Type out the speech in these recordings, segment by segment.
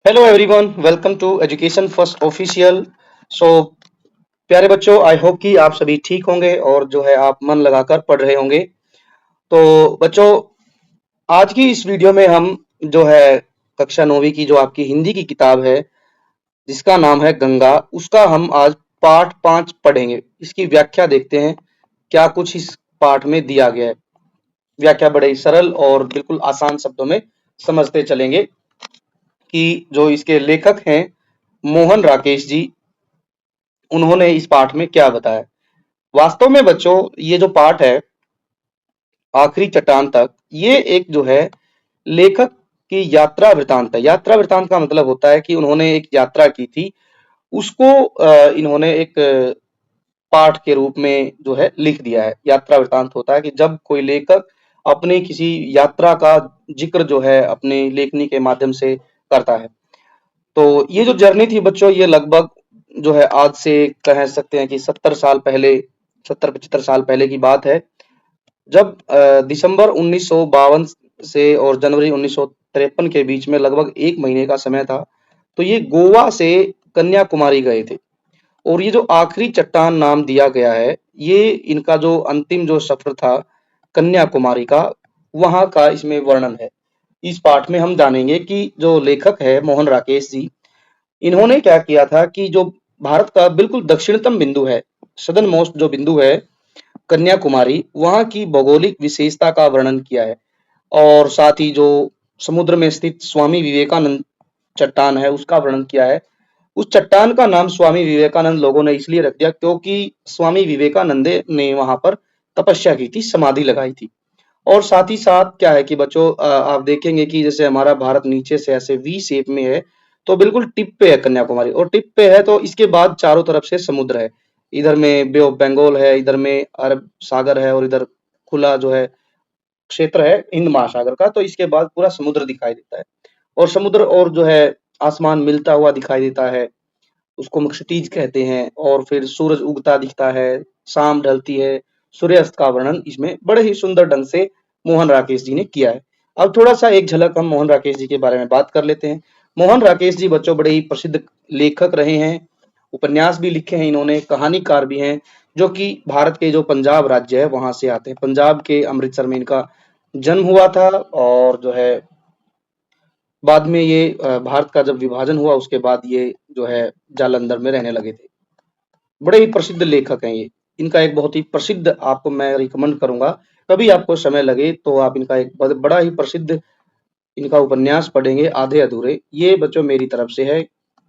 Hello everyone, welcome to education first official. So प्यारे बच्चों, I hope कि आप सभी ठीक होंगे और जो है आप मन लगाकर पढ़ रहे होंगे। तो बच्चों, आज की इस वीडियो में हम जो है कक्षा 9वीं की जो आपकी हिंदी की किताब है जिसका नाम है गंगा, उसका हम आज पाठ 5 पढ़ेंगे। इसकी व्याख्या देखते हैं क्या कुछ इस पाठ में दिया गया है। व्याख्या बड़े ही सरल और बिल्कुल आसान शब्दों में समझते चलेंगे कि जो इसके लेखक हैं मोहन राकेश जी, उन्होंने इस पाठ में क्या बताया। वास्तव में बच्चों, ये जो पाठ है आखिरी चट्टान तक, ये एक जो है लेखक की यात्रा वृतांत है। यात्रा वृतांत का मतलब होता है कि उन्होंने एक यात्रा की थी, उसको इन्होंने एक पाठ के रूप में जो है लिख दिया है। यात्रा वृतांत होता है कि जब कोई लेखक अपनी किसी यात्रा का जिक्र जो है अपनी लेखनी के माध्यम से करता है। तो ये जो जर्नी थी बच्चों, ये लगभग जो है आज से कह सकते हैं कि 70 साल पहले, 70-75 साल पहले की बात है, जब दिसंबर 1952 से और जनवरी 1953 के बीच में लगभग 1 महीने का समय था। तो ये गोवा से कन्याकुमारी गए थे और ये जो आखिरी चट्टान नाम दिया गया है, ये इनका जो अंतिम जो सफर था कन्याकुमारी का, वहां का इसमें वर्णन है। इस पाठ में हम जानेंगे कि जो लेखक है मोहन राकेश जी, इन्होंने क्या किया था कि जो भारत का बिल्कुल दक्षिणतम बिंदु है, सदर्न मोस्ट जो बिंदु है कन्याकुमारी, वहां की भौगोलिक विशेषता का वर्णन किया है। और साथ ही जो समुद्र में स्थित स्वामी विवेकानंद चट्टान है उसका वर्णन किया है। उस चट्टान का नाम स्वामी विवेकानंद लोगों ने इसलिए रख दिया क्योंकि स्वामी विवेकानंद ने वहां पर तपस्या की थी, समाधि लगाई थी। और साथ ही साथ क्या है कि बच्चों, आप देखेंगे कि जैसे हमारा भारत नीचे से ऐसे वी शेप में है, तो बिल्कुल टिप पे है कन्याकुमारी, और टिप पे है तो इसके बाद चारों तरफ से समुद्र है। इधर में बे ऑफ बंगाल है, इधर में अरब सागर है और इधर खुला जो है क्षेत्र है हिंद महासागर का। तो इसके बाद पूरा समुद्र दिखाई देता है और समुद्र और जो है आसमान मिलता हुआ दिखाई देता है, उसको मक्सटीज कहते हैं। और फिर सूरज उगता दिखता है, शाम ढलती है, सूर्यास्त का वर्णन इसमें बड़े ही सुंदर ढंग से मोहन राकेश जी ने किया है। अब थोड़ा सा एक झलक हम मोहन राकेश जी के बारे में बात कर लेते हैं। मोहन राकेश जी बच्चों बड़े ही प्रसिद्ध लेखक रहे हैं, उपन्यास भी लिखे हैं इन्होंने, कहानीकार भी हैं, जो कि भारत के जो पंजाब राज्य है वहां से आते हैं। पंजाब के अमृतसर में इनका जन्म हुआ था और जो है बाद में ये भारत का जब विभाजन हुआ उसके बाद ये जो है जालंधर में रहने लगे थे। बड़े ही प्रसिद्ध लेखक हैं ये। इनका एक बहुत ही प्रसिद्ध आपको मैं रिकमेंड करूंगा, कभी आपको समय लगे तो आप इनका एक बड़ा ही प्रसिद्ध इनका उपन्यास पढ़ेंगे, आधे अधूरे। ये बच्चों मेरी तरफ से है,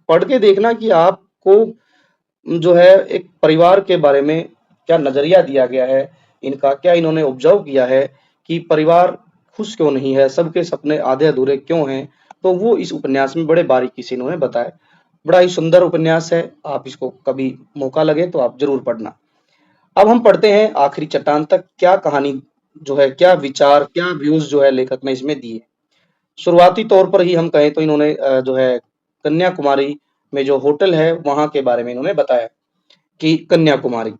पढ़ के देखना कि आपको जो है एक परिवार के बारे में क्या नजरिया दिया गया है इनका, क्या इन्होंने ऑब्जर्व किया है कि परिवार खुश क्यों नहीं है, सबके सपने आधे अधूरे क्यों हैं। तो वो इस उपन्यास में बड़े बारीकी से इन्होंने बताया। बड़ा ही सुंदर उपन्यास है, आप इसको कभी मौका लगे तो आप जरूर पढ़ना। अब हम पढ़ते हैं आखिरी चट्टान तक, क्या कहानी जो है, क्या विचार, क्या व्यूज जो है लेखक ने इसमें दिए। शुरुआती तौर पर ही हम कहें तो इन्होंने जो है कन्याकुमारी में जो होटल है वहां के बारे में इन्होंने बताया कि कन्याकुमारी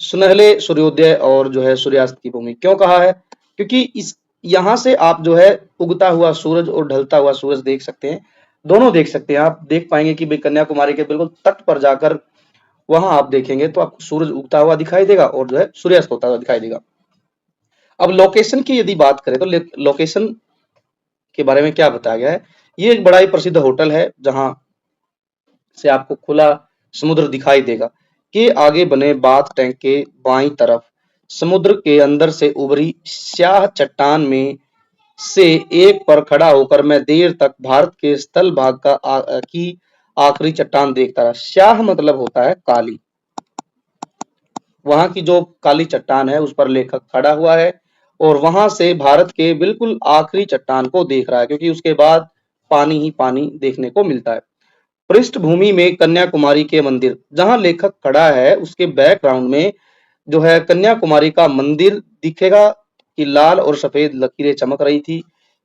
सुनहले सूर्योदय और जो है सूर्यास्त की भूमि क्यों कहा है, क्योंकि इस यहाँ से आप जो है उगता हुआ सूरज और ढलता हुआ सूरज देख सकते हैं, दोनों देख सकते हैं। आप देख पाएंगे कि भाई कन्याकुमारी के बिल्कुल तट पर जाकर वहां आप देखेंगे तो आपको सूरज उगता हुआ दिखाई देगा और जो है सूर्यास्त होता हुआ दिखाई देगा। अब लोकेशन की यदि बात करें तो लोकेशन के बारे में क्या बताया गया है। ये एक बड़ा ही प्रसिद्ध होटल है जहां से आपको खुला समुद्र दिखाई देगा। के आगे बने बाथ टैंक के बाईं तरफ समुद्र के अंदर से उभरी स्याह चट्टान में से एक पर खड़ा होकर मैं देर तक भारत के स्थल भाग की आखिरी चट्टान देखता रहा। स्याह मतलब होता है काली, वहां की जो काली चट्टान है उस पर लेखक खड़ा हुआ है और वहां से भारत के बिल्कुल आखिरी चट्टान को देख रहा है, क्योंकि उसके बाद पानी ही पानी देखने को मिलता है। पृष्ठभूमि में कन्याकुमारी के मंदिर, जहां लेखक खड़ा है उसके बैकग्राउंड में जो है कन्याकुमारी का मंदिर दिखेगा कि लाल और सफेद लकीरें चमक रही थी।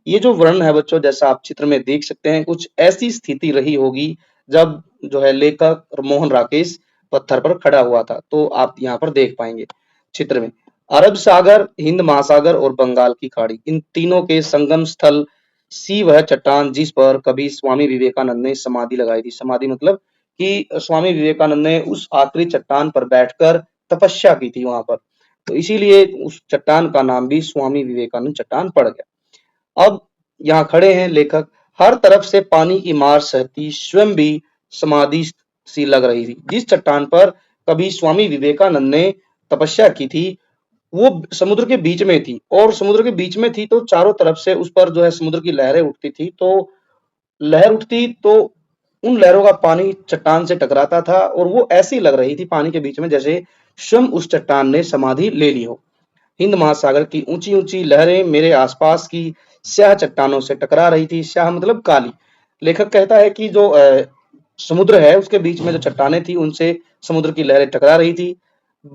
ये जो वर्णन है बच्चों, जैसा आप चित्र में देख सकते हैं, कुछ ऐसी स्थिति रही होगी जब जो है लेखक मोहन राकेश पत्थर पर खड़ा हुआ था। तो आप यहाँ पर देख पाएंगे चित्र में अरब सागर, हिंद महासागर और बंगाल की खाड़ी, इन तीनों के संगम स्थल सी वह चट्टान जिस पर कभी स्वामी विवेकानंद ने समाधि लगाई थी। समाधि मतलब कि स्वामी विवेकानंद ने उस आखिरी चट्टान पर बैठकर तपस्या की थी वहां पर, तो इसीलिए उस चट्टान का नाम भी स्वामी विवेकानंद चट्टान पड़ गया। अब यहाँ खड़े हैं लेखक, हर तरफ से पानी की मार सहती, स्वयं भी समाधि सी लग रही थी। जिस चट्टान पर कभी स्वामी विवेकानंद ने तपस्या की थी, वो समुद्र के बीच में थी, और समुद्र के बीच में थी तो चारों तरफ से उस पर जो है समुद्र की लहरें उठती थी, तो लहर उठती तो उन लहरों का पानी चट्टान से टकराता था, और वो ऐसी लग रही थी पानी के बीच में जैसे स्वयं उस चट्टान ने समाधि ले ली हो। हिंद महासागर की ऊंची ऊंची लहरें मेरे आसपास की स्याह चट्टानों से टकरा रही थी। स्याह मतलब काली। लेखक कहता है कि जो समुद्र है उसके बीच में जो चट्टानें थी उनसे समुद्र की लहरें टकरा रही थी।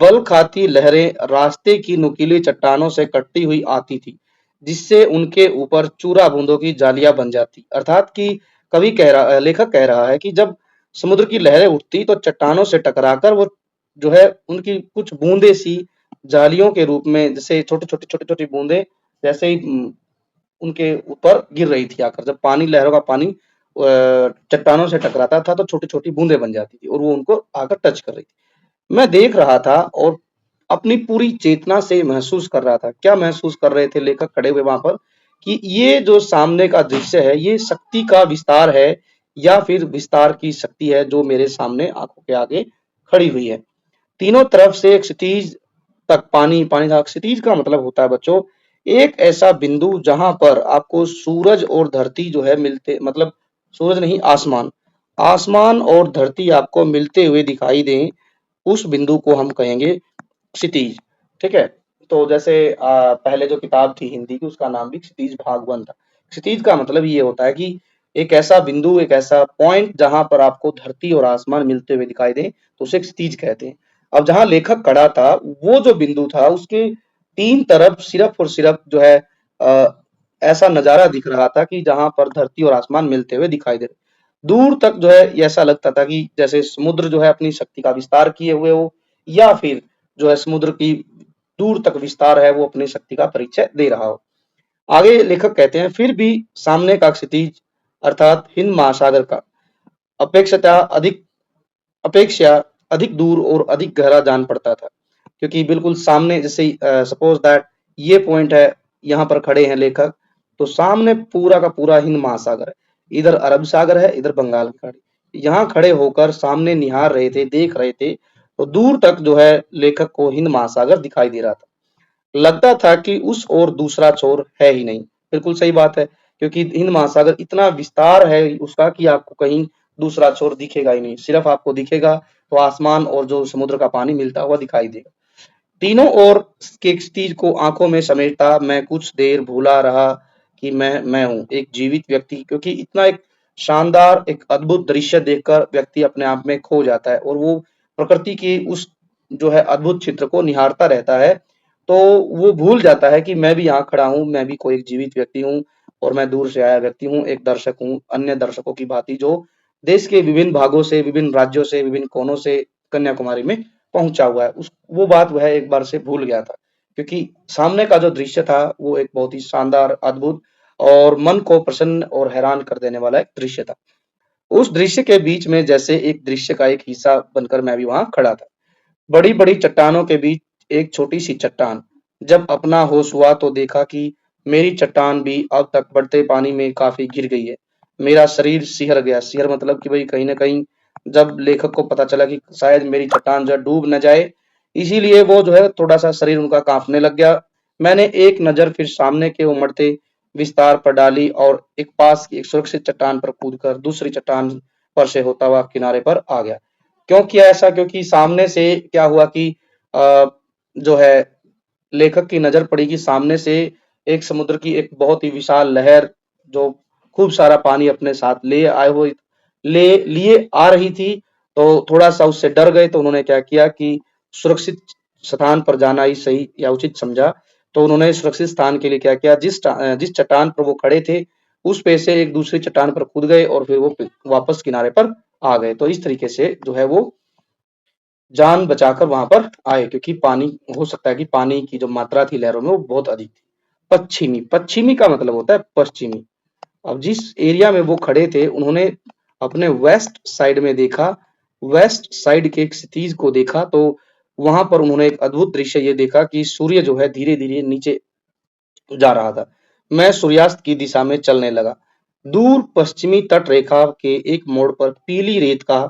बल खाती लहरें रास्ते की नुकीली चट्टानों से कटती हुई आती थी, जिससे उनके ऊपर चूरा बूंदों की जालियां बन जाती। अर्थात कि लेखक कह रहा है कि जब समुद्र की लहरें उठती तो चट्टानों से टकराकर वो जो है उनकी कुछ बूंदे सी जालियों के रूप में, जैसे छोटी छोटी बूंदे जैसे ही उनके ऊपर गिर रही थी आकर। जब पानी लहरों का पानी चट्टानों से टकराता था तो छोटी छोटी बूंदे बन जाती थी और वो उनको आकर टच कर रही थी। मैं देख रहा था और अपनी पूरी चेतना से महसूस कर रहा था। क्या महसूस कर रहे थे लेखक खड़े हुए वहां पर, कि ये जो सामने का दृश्य है ये शक्ति का विस्तार है या फिर विस्तार की शक्ति है जो मेरे सामने आंखों के आगे खड़ी हुई है। तीनों तरफ से एक क्षितिज तक पानी पानी था। क्षितिज का मतलब होता है बच्चों एक ऐसा बिंदु जहां पर आपको सूरज और धरती जो है मिलते, मतलब सूरज नहीं, आसमान, आसमान और धरती आपको मिलते हुए दिखाई दें, उस बिंदु को हम कहेंगे क्षितिज। ठीक है। तो जैसे पहले जो किताब थी हिंदी की उसका नाम भी क्षितिज भाग 1 था। क्षितिज का मतलब ये होता है कि एक ऐसा बिंदु, एक ऐसा पॉइंट जहां पर आपको धरती और आसमान मिलते हुए दिखाई दे, तो उसे क्षितिज कहते हैं। अब जहां लेखक खड़ा था वो जो बिंदु था उसके तीन तरफ सिर्फ और सिर्फ जो है अ, ऐसा नजारा दिख रहा था कि जहां पर धरती और आसमान मिलते हुए दिखाई दे रहे। दूर तक जो है ये ऐसा लगता था कि जैसे समुद्र जो है अपनी शक्ति का विस्तार किए हुए हो, या फिर जो है समुद्र की दूर तक विस्तार है वो अपनी शक्ति का परिचय दे रहा हो। आगे लेखक कहते हैं फिर भी सामने का क्षितिज अर्थात हिंद महासागर का अपेक्षता अधिक अपेक्षा अधिक दूर और अधिक गहरा जान पड़ता था, क्योंकि बिल्कुल सामने, जैसे सपोज दैट ये पॉइंट है, यहाँ पर खड़े हैं लेखक, तो सामने पूरा का पूरा हिंद महासागर है, इधर अरब सागर है, इधर बंगाल की खाड़ी। यहाँ खड़े होकर सामने निहार रहे थे, देख रहे थे, तो दूर तक जो है लेखक को हिंद महासागर दिखाई दे रहा था। लगता था कि उस ओर दूसरा छोर है ही नहीं। बिल्कुल सही बात है, क्योंकि हिंद महासागर इतना विस्तार है उसका कि आपको कहीं दूसरा छोर दिखेगा ही नहीं, सिर्फ आपको दिखेगा तो आसमान और जो समुद्र का पानी मिलता हुआ दिखाई देगा। तीनों ओर के क्षितिज को आंखों में समेटता मैं कुछ देर भूला रहा कि मैं हूँ एक जीवित व्यक्ति, क्योंकि इतना एक शानदार एक अद्भुत दृश्य देखकर व्यक्ति अपने आप में खो जाता है और वो प्रकृति की उस जो है अद्भुत चित्र को निहारता रहता है, तो वो भूल जाता है कि मैं भी यहाँ खड़ा हूँ, मैं भी कोई एक जीवित व्यक्ति हूँ और मैं दूर से आया व्यक्ति हूँ, एक दर्शक हूँ, अन्य दर्शकों की भांति जो देश के विभिन्न भागों से, विभिन्न राज्यों से, विभिन्न कोनों से कन्याकुमारी में पहुंचा हुआ है। उस वो बात वह एक बार से भूल गया था, क्योंकि सामने का जो दृश्य था वो एक बहुत ही शानदार, अद्भुत और मन को प्रसन्न और हैरान कर देने वाला एक दृश्य था। उस दृश्य के बीच में जैसे एक दृश्य का एक हिस्सा बनकर मैं भी वहां खड़ा था। बड़ी बड़ी चट्टानों के बीच एक छोटी सी चट्टान। जब अपना होश हुआ तो देखा कि मेरी चट्टान भी अब तक बढ़ते पानी में काफी गिर गई है। मेरा शरीर सिहर गया। सिहर मतलब कि भाई कहीं ना कहीं जब लेखक को पता चला कि शायद मेरी चट्टान जो है डूब न जाए, इसीलिए वो जो है थोड़ा सा शरीर उनका कांपने लग गया। मैंने एक नजर फिर सामने के उमड़ते विस्तार पर डाली और एक पास की एक सुरक्षित चट्टान पर कूदकर दूसरी चट्टान पर से होता हुआ किनारे पर आ गया। क्यों किया ऐसा? क्योंकि सामने से क्या हुआ कि अ, जो है लेखक की नजर पड़ी कि सामने से एक समुद्र की एक बहुत ही विशाल लहर जो खूब सारा पानी अपने साथ ले आए हुए ले लिए आ रही थी, तो थोड़ा सा उससे डर गए। तो उन्होंने क्या किया कि सुरक्षित स्थान पर जाना ही सही या उचित समझा। तो उन्होंने सुरक्षित स्थान के लिए क्या किया, जिस चट्टान पर वो खड़े थे उस पे से एक दूसरी चट्टान पर कूद गए और फिर वो वापस किनारे पर आ गए। तो इस तरीके से जो है वो जान बचाकर वहां पर आए, क्योंकि पानी, हो सकता है कि पानी की जो मात्रा थी लहरों में वो बहुत अधिक थी। पश्चिमी, पश्चिमी का मतलब होता है पश्चिमी। अब जिस एरिया में वो खड़े थे उन्होंने अपने वेस्ट साइड में देखा, वेस्ट साइड के क्षितिज को देखा, तो वहां पर उन्होंने एक अद्भुत दृश्य ये देखा कि सूर्य जो है धीरे धीरे नीचे जा रहा था। मैं सूर्यास्त की दिशा में चलने लगा। दूर पश्चिमी तट रेखा के एक मोड़ पर पीली रेत का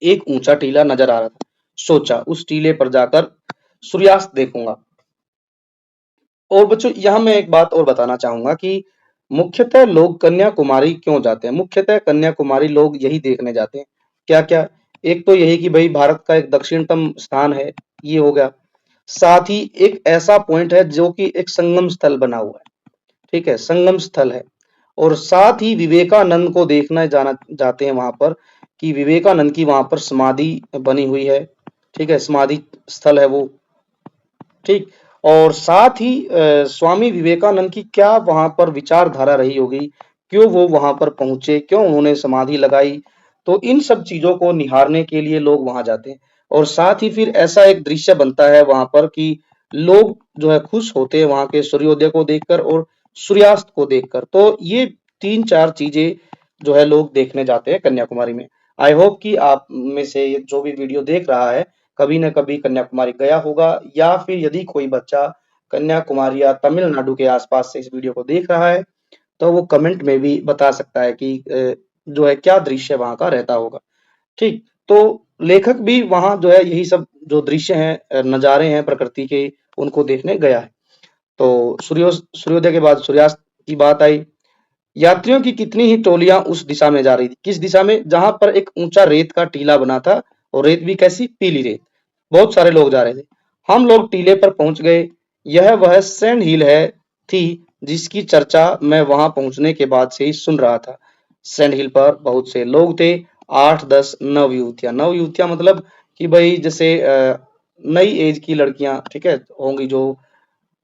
एक ऊंचा टीला नजर आ रहा था। सोचा उस टीले पर जाकर सूर्यास्त देखूंगा। और बच्चों यहाँ मैं एक बात और बताना चाहूंगा कि मुख्यतः लोग कन्याकुमारी क्यों जाते हैं। मुख्यतः कन्याकुमारी लोग यही देखने जाते हैं। क्या क्या? एक तो यही कि भाई भारत का एक दक्षिणतम स्थान है, ये हो गया। साथ ही एक ऐसा पॉइंट है जो कि एक संगम स्थल बना हुआ है, ठीक है, संगम स्थल है। और साथ ही विवेकानंद को देखने जाना जाते हैं वहां पर, कि विवेकानंद की वहां पर समाधि बनी हुई है, ठीक है, समाधि स्थल है वो, ठीक। और साथ ही स्वामी विवेकानंद की क्या वहां पर विचारधारा रही होगी, क्यों वो वहां पर पहुंचे, क्यों उन्होंने समाधि लगाई। तो इन सब चीजों को निहारने के लिए लोग वहां जाते हैं। और साथ ही फिर ऐसा एक दृश्य बनता है वहां पर कि लोग जो है खुश होते हैं वहां के सूर्योदय को देखकर और सूर्यास्त को देखकर। तो ये तीन चार चीजें जो है लोग देखने जाते हैं कन्याकुमारी में। आई होप कि आप में से ये जो भी वीडियो देख रहा है कभी न कभी कन्याकुमारी गया होगा, या फिर यदि कोई बच्चा कन्याकुमारी या तमिलनाडु के आसपास से इस वीडियो को देख रहा है तो वो कमेंट में भी बता सकता है कि जो है क्या दृश्य वहां का रहता होगा, ठीक। तो लेखक भी वहां जो है यही सब जो दृश्य हैं, नजारे हैं प्रकृति के, उनको देखने गया है। तो सूर्योदय के बाद सूर्यास्त की बात आई। यात्रियों की कितनी ही टोलियां उस दिशा में जा रही थी। किस दिशा में? जहां पर एक ऊंचा रेत का टीला बना था, और रेत भी कैसी? पीली रेत। बहुत सारे लोग जा रहे थे। हम लोग टीले पर पहुंच गए। यह वह सैंड हिल है थी जिसकी चर्चा मैं वहां पहुंचने के बाद से ही सुन रहा था। सैंड हिल पर बहुत से लोग थे। 8-10 नवयुवतियां। नवयुवतियां मतलब कि भाई जैसे नई एज की लड़कियां, ठीक है, होंगी, जो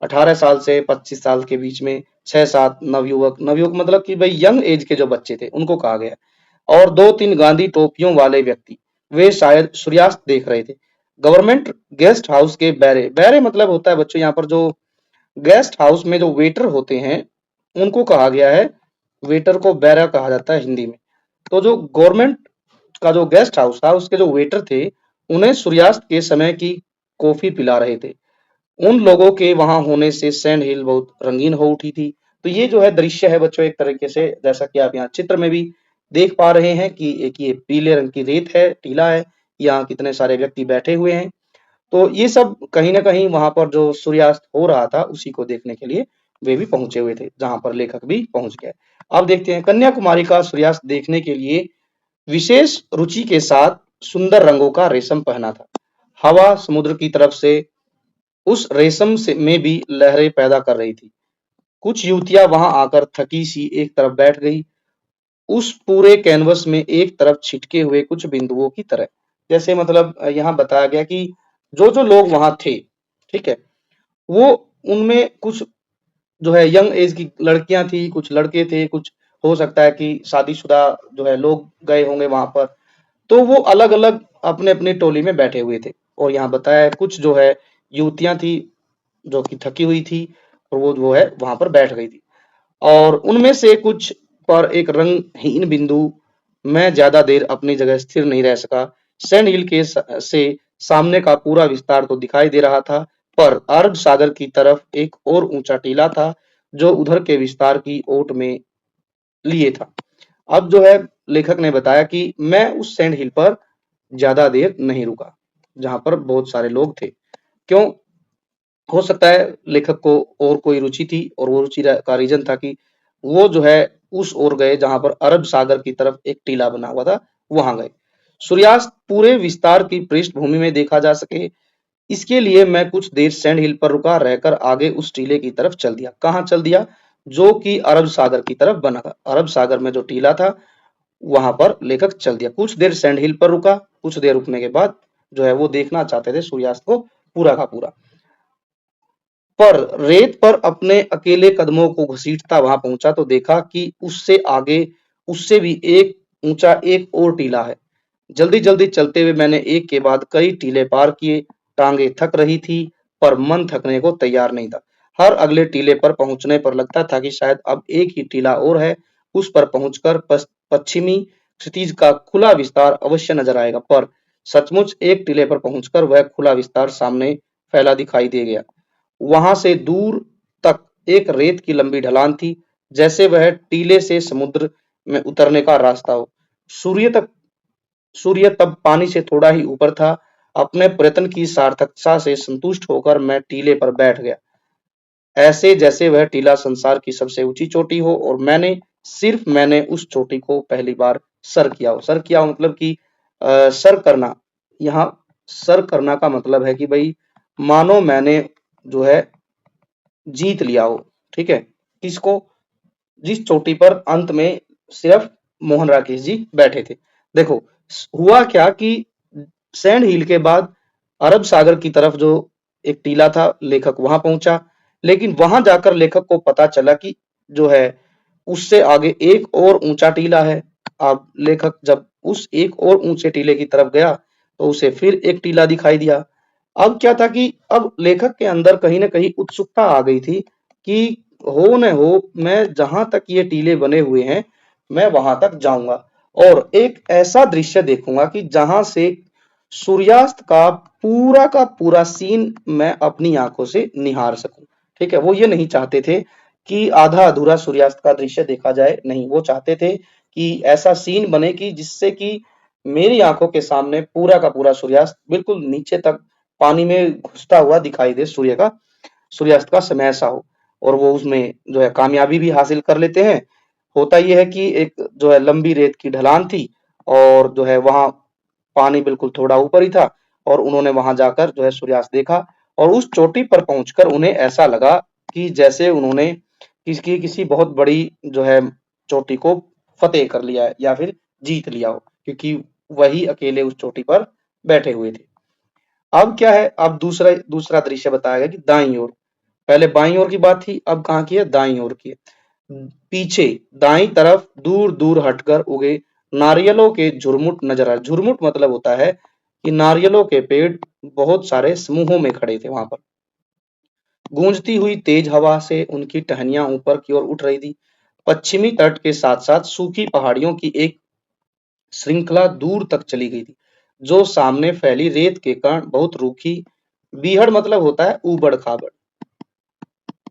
18 साल से 25 साल के बीच में 6-7 नवयुवक। नवयुवक मतलब कि भाई यंग एज के जो बच्चे थे उनको कहा गया। और 2-3 गांधी टोपियों वाले व्यक्ति, वे शायद सूर्यास्त देख रहे थे। गवर्नमेंट गेस्ट हाउस के बैरे, बैरे मतलब होता है बच्चों यहाँ पर जो गेस्ट हाउस में जो वेटर होते हैं उनको कहा गया है, वेटर को बैरा कहा जाता है हिंदी में। तो जो गवर्नमेंट का जो गेस्ट हाउस था उसके जो वेटर थे उन्हें सूर्यास्त के समय की कॉफी पिला रहे थे। उन लोगों के वहां होने से सैंड हिल बहुत रंगीन हो उठी थी। तो ये जो है दृश्य है बच्चों, एक तरीके से जैसा कि आप यहाँ चित्र में भी देख पा रहे हैं कि एक ये पीले रंग की रेत है, टीला है, यहाँ कितने सारे व्यक्ति बैठे हुए हैं। तो ये सब कहीं ना कहीं वहां पर जो सूर्यास्त हो रहा था उसी को देखने के लिए वे भी पहुंचे हुए थे, जहां पर लेखक भी पहुंच गए। अब देखते हैं कन्याकुमारी का सूर्यास्त देखने के लिए विशेष रुचि के साथ सुंदर रंगों का रेशम पहना था। हवा समुद्र की तरफ से उस रेशम से में भी लहरें पैदा कर रही थी। कुछ युवतियां वहां आकर थकी सी एक तरफ बैठ गई, उस पूरे कैनवस में एक तरफ छिटके हुए कुछ बिंदुओं की तरह। जैसे मतलब यहाँ बताया गया कि जो जो लोग वहां थे, ठीक है, वो उनमें कुछ जो है यंग एज की लड़कियां थी, कुछ लड़के थे, कुछ हो सकता है कि शादीशुदा जो है लोग गए होंगे वहां पर। तो वो अलग अलग अपने अपने टोली में बैठे हुए थे। और यहाँ बताया है कुछ जो है युवतियां थी जो कि थकी हुई थी, और वो जो है वहां पर बैठ गई थी। और उनमें से कुछ पर एक रंगहीन बिंदु। मैं ज्यादा देर अपनी जगह स्थिर नहीं रह सका। सैंड हिल के से सामने का पूरा विस्तार तो दिखाई दे रहा था, पर अरब सागर की तरफ एक और ऊंचा टीला था जो उधर के विस्तार की ओट में लिए था। अब जो है लेखक ने बताया कि मैं उस सैंड हिल पर ज्यादा देर नहीं रुका जहां पर बहुत सारे लोग थे। क्यों? हो सकता है लेखक को और कोई रुचि थी, और वो रुचि का रीजन था कि वो जो है उस ओर गए जहां पर अरब सागर की तरफ एक टीला बना हुआ था, वहां गए। सूर्यास्त पूरे विस्तार की पृष्ठभूमि में देखा जा सके, इसके लिए मैं कुछ देर सैंड हिल पर रुका रहकर आगे उस टीले की तरफ चल दिया। कहाँ चल दिया? जो कि अरब सागर की तरफ बना था। अरब सागर में जो टीला था वहां पर लेखक चल दिया। कुछ देर सैंड हिल पर रुका। कुछ देर रुकने के बाद जो है वो देखना चाहते थे सूर्यास्त को पूरा का पूरा। पर रेत पर अपने अकेले कदमों को घसीटता वहां पहुंचा तो देखा कि उससे आगे, उससे भी एक ऊंचा एक और टीला है। जल्दी जल्दी चलते हुए मैंने एक के बाद कई टीले पार किए। टांगे थक रही थी, पर मन थकने को तैयार नहीं था। हर अगले टीले पर पहुंचने पर लगता था कि शायद अब एक ही टीला और है, उस पर पहुंचकर पश्चिमी क्षितिज का खुला विस्तार अवश्य नजर आएगा। पर सचमुच एक टीले पर पहुंचकर वह खुला विस्तार सामने फैला दिखाई दे गया। वहां से दूर तक एक रेत की लंबी ढलान थी, जैसे वह टीले से समुद्र में उतरने का रास्ता हो। सूर्य तक सूर्य तब पानी से थोड़ा ही ऊपर था। अपने प्रयत्न की सार्थकता से संतुष्ट होकर मैं टीले पर बैठ गया, ऐसे जैसे वह टीला संसार की सबसे ऊंची चोटी हो और मैंने उस चोटी को पहली बार सर किया हो। सर किया हो मतलब कि सर करना। यहाँ सर करना का मतलब है कि भाई मानो मैंने जो है जीत लिया हो। ठीक है, किसको? जिस चोटी पर अंत में सिर्फ मोहन राकेश जी बैठे थे। देखो हुआ क्या कि सैंड हिल के बाद अरब सागर की तरफ जो एक टीला था, लेखक वहां पहुंचा। लेकिन वहां जाकर लेखक को पता चला कि जो है उससे आगे एक और ऊंचा टीला है। अब लेखक जब उस एक और ऊंचे टीले की तरफ गया तो उसे फिर एक टीला दिखाई दिया। अब क्या था कि अब लेखक के अंदर कहीं ना कहीं उत्सुकता आ गई थी कि हो न हो मैं जहां तक ये टीले बने हुए हैं मैं वहां तक जाऊंगा और एक ऐसा दृश्य देखूंगा कि जहां से सूर्यास्त का पूरा सीन मैं अपनी आंखों से निहार सकूं। ठीक है, वो ये नहीं चाहते थे कि आधा अधूरा सूर्यास्त का दृश्य देखा जाए, नहीं, वो चाहते थे कि ऐसा सीन बने कि जिससे कि मेरी आंखों के सामने पूरा का पूरा सूर्यास्त बिल्कुल नीचे तक पानी में घुसता हुआ दिखाई दे, सूर्यास्त का समय ऐसा हो। और वो उसमें जो है कामयाबी भी हासिल कर लेते हैं। होता यह है कि एक जो है लंबी रेत की ढलान थी और जो है वहां पानी बिल्कुल थोड़ा ऊपर ही था और उन्होंने वहां जाकर जो है सूर्यास्त देखा और उस चोटी पर पहुंचकर उन्हें ऐसा लगा कि जैसे उन्होंने किसी बहुत बड़ी जो है चोटी को फतेह कर लिया है या फिर जीत लिया हो, क्योंकि वही अकेले उस चोटी पर बैठे हुए थे। अब क्या है, अब दूसरा दूसरा दृश्य बताया गया कि दाईं ओर, पहले बाईं ओर की बात थी, अब कहाँ की है? दाईं ओर की है। पीछे दाईं तरफ दूर दूर हटकर उगे नारियलों के झुरमुट नजर आ, झुरमुट मतलब होता है कि नारियलों के पेड़ बहुत सारे समूहों में खड़े थे वहां पर। गूंजती हुई तेज हवा से उनकी टहनियां ऊपर की ओर उठ रही थी। पश्चिमी तट के साथ साथ सूखी पहाड़ियों की एक श्रृंखला दूर तक चली गई थी, जो सामने फैली रेत के कण बहुत रूखी, बीहड़ मतलब होता है ऊबड़ खाबड़,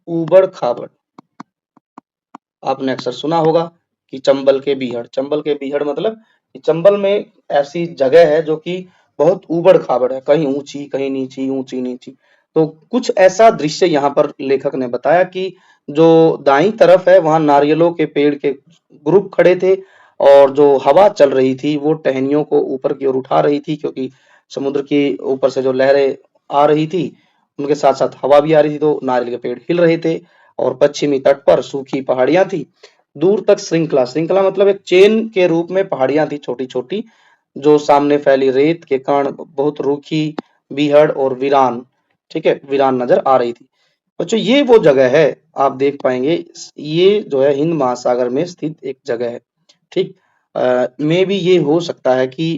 ऊबड़ खाबड़ आपने अक्सर सुना होगा कि चंबल के बीहड़ मतलब कि चंबल में ऐसी जगह है जो कि बहुत ऊबड़ खाबड़ है, कहीं ऊंची कहीं नीची, ऊंची नीची। तो कुछ ऐसा दृश्य यहाँ पर लेखक ने बताया कि जो दाईं तरफ है वहां नारियलों के पेड़ के ग्रुप खड़े थे और जो हवा चल रही थी वो टहनियों को ऊपर की ओर उठा रही थी, क्योंकि समुद्र के ऊपर से जो लहरें आ रही थी उनके साथ साथ हवा भी आ रही थी, तो नारियल के पेड़ हिल रहे थे। और पश्चिमी तट पर सूखी पहाड़ियां थी। दूर तक श्रृंखला, श्रृंखला मतलब एक चेन के रूप में पहाड़ियां थी छोटी छोटी, जो सामने फैली रेत के कण बहुत रूखी, बीहड़ और वीरान, ठीक है, वीरान नजर आ रही थी। बच्चों ये वो जगह है, आप देख पाएंगे ये जो है हिंद महासागर में स्थित एक जगह है। ठीक, मे भी ये हो सकता है कि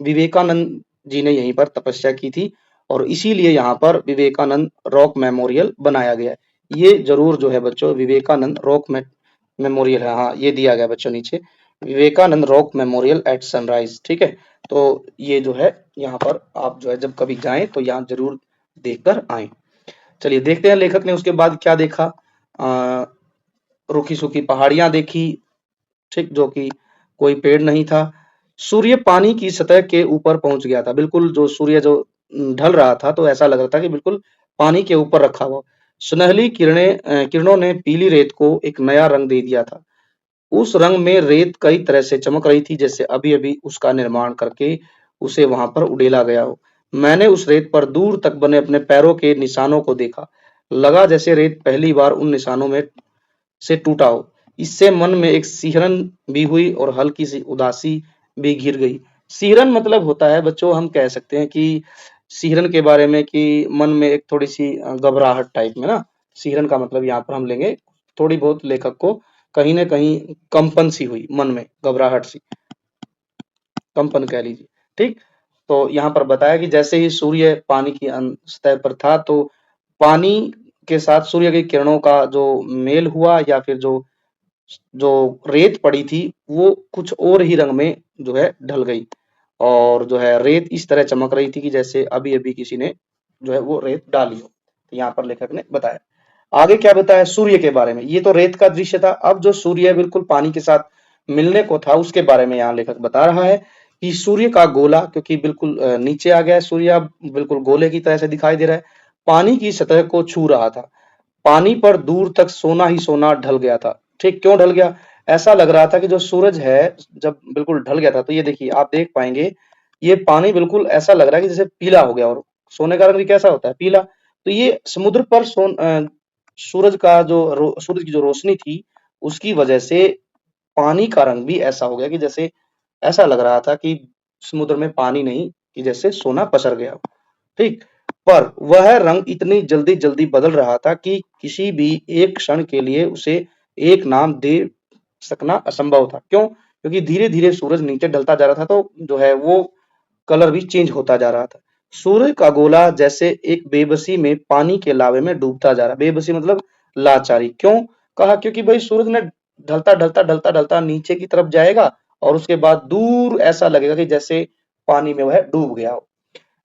विवेकानंद जी ने यहीं पर तपस्या की थी और इसीलिए यहाँ पर विवेकानंद रॉक मेमोरियल बनाया गया है। ये जरूर जो है बच्चों विवेकानंद रॉक मेमोरियल है, हाँ ये दिया गया बच्चों नीचे, Vivekananda rock memorial at sunrise. ठीक है, तो ये जो है यहाँ पर आप जो है जब कभी जाएं तो यहाँ जरूर देखकर आए। चलिए देखते हैं लेखक ने उसके बाद क्या देखा। रूखी सूखी पहाड़ियां देखी, ठीक, जो कि कोई पेड़ नहीं था। सूर्य पानी की सतह के ऊपर पहुंच गया था, बिल्कुल जो सूर्य जो ढल रहा था तो ऐसा लग रहा था कि बिल्कुल पानी के ऊपर रखा हुआ। सुनहली किरणों ने पीली रेत को एक नया रंग दे दिया था। उस रंग में रेत कई तरह से चमक रही थी, जैसे अभी अभी उसका निर्माण करके उसे वहां पर उड़ेला गया हो। मैंने उस रेत पर दूर तक बने अपने पैरों के निशानों को देखा। लगा जैसे रेत पहली बार उन निशानों में से टूटा हो। इससे मन में एक सिहरन भी हुई और हल्की सी उदासी भी घिर गई। सिहरन मतलब होता है बच्चों, हम कह सकते हैं कि सिहरन के बारे में कि मन में एक थोड़ी सी घबराहट टाइप में ना, सिहरन का मतलब यहाँ पर हम लेंगे थोड़ी बहुत लेखक को कहीं ना कहीं कंपन सी हुई मन में, घबराहट सी, कंपन कह लीजिए। ठीक, तो यहाँ पर बताया कि जैसे ही सूर्य पानी की सतह पर था तो पानी के साथ सूर्य की किरणों का जो मेल हुआ या फिर जो जो रेत पड़ी थी वो कुछ और ही रंग में जो है ढल गई और जो है रेत इस तरह चमक रही थी कि जैसे अभी-अभी किसी ने जो है वो रेत डाली हो। तो यहाँ पर लेखक ने बताया। आगे क्या बताया सूर्य के बारे में। ये तो रेत का दृश्य था। अब जो सूर्य बिल्कुल पानी के साथ मिलने को था उसके बारे में यहाँ लेखक बता रहा है कि सूर्य का गोला क्योंकि बिल्कुल नीचे आ गया है सूर्य अब बिल्कुल गोले की तरह से दिखाई दे रहा है। पानी की सतह को छू रहा था। पानी पर दूर तक सोना ही सोना ढल गया था। ठीक क्यों ढल गया? ऐसा लग रहा था कि जो सूरज है जब बिल्कुल ढल गया था तो ये देखिए आप देख पाएंगे ये पानी बिल्कुल ऐसा लग रहा है कि जैसे पीला हो गया और सोने का रंग भी कैसा होता है पीला। तो ये समुद्र पर सूरज का सूरज की जो रोशनी थी उसकी वजह से पानी का रंग भी ऐसा हो गया कि जैसे ऐसा लग रहा था कि समुद्र में पानी नहीं कि जैसे सोना पसर गया हो। ठीक पर वह रंग इतनी जल्दी जल्दी बदल रहा था कि किसी भी एक क्षण के लिए उसे एक नाम दे सकना असंभव था। क्यों? क्योंकि धीरे धीरे सूरज नीचे ढलता जा रहा था तो जो है वो कलर भी चेंज होता जा रहा था। सूर्य का गोला जैसे एक बेबसी में पानी के लावे में डूबता जा रहा। बेबसी मतलब लाचारी। क्यों? कहा क्योंकि भाई सूरज ने ढलता नीचे की तरफ जाएगा और उसके बाद दूर ऐसा लगेगा कि जैसे पानी में वह डूब गया हो।